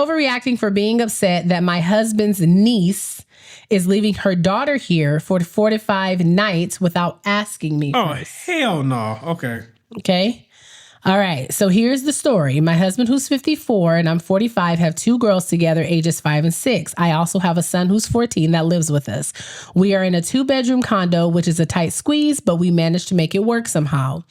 overreacting for being upset that my husband's niece is leaving her daughter here for 4 to 5 nights without asking me first. Hell no. Okay. Okay. All right. So here's the story. My husband, who's 54, and I'm 45, have 2 girls together, ages 5 and 6. I also have a son who's 14 that lives with us. We are in a 2-bedroom condo, which is a tight squeeze, but we managed to make it work somehow.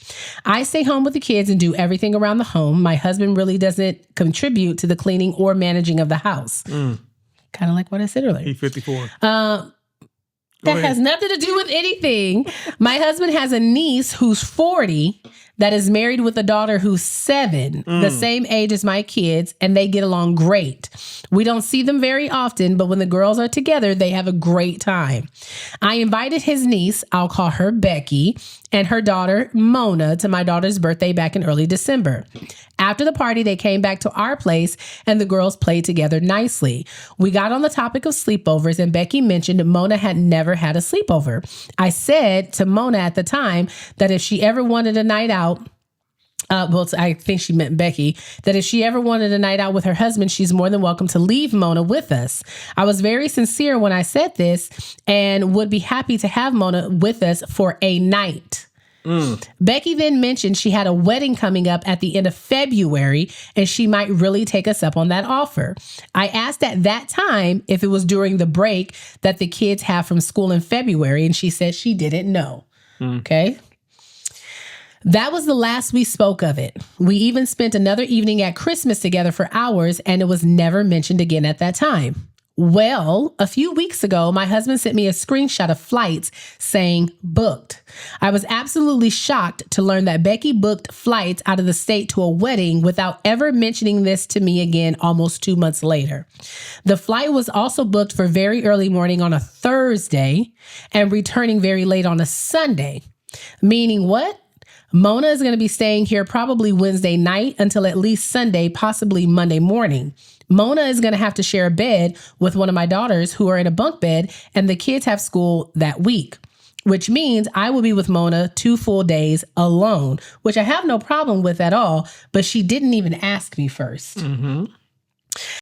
I stay home with the kids and do everything around the home. My husband really doesn't contribute to the cleaning or managing of the house. Kind of like what I said earlier. He's 54. That has nothing to do with anything. My husband has a niece who's 40 that is married with a daughter who's 7, the same age as my kids, and they get along great. We don't see them very often, but when the girls are together, they have a great time. I invited his niece, I'll call her Becky, and her daughter, Mona, to my daughter's birthday back in early December. After the party, they came back to our place and the girls played together nicely. We got on the topic of sleepovers and Becky mentioned Mona had never had a sleepover. I said to Mona at the time that if she ever wanted a night out, I think she meant Becky, that if she ever wanted a night out with her husband, she's more than welcome to leave Mona with us. I was very sincere when I said this and would be happy to have Mona with us for a night. Becky then mentioned she had a wedding coming up at the end of February and she might really take us up on that offer. I asked at that time if it was during the break that the kids have from school in February, and she said she didn't know. Okay. That was the last we spoke of it. We even spent another evening at Christmas together for hours, and it was never mentioned again at that time. Well, a few weeks ago, my husband sent me a screenshot of flights saying booked. I was absolutely shocked to learn that Becky booked flights out of the state to a wedding without ever mentioning this to me again almost 2 months later. The flight was also booked for very early morning on a Thursday and returning very late on a Sunday. Meaning what? Mona is going to be staying here probably Wednesday night until at least Sunday, possibly Monday morning. Mona is going to have to share a bed with one of my daughters who are in a bunk bed, and the kids have school that week, which means I will be with Mona 2 full days alone, which I have no problem with at all, but she didn't even ask me first.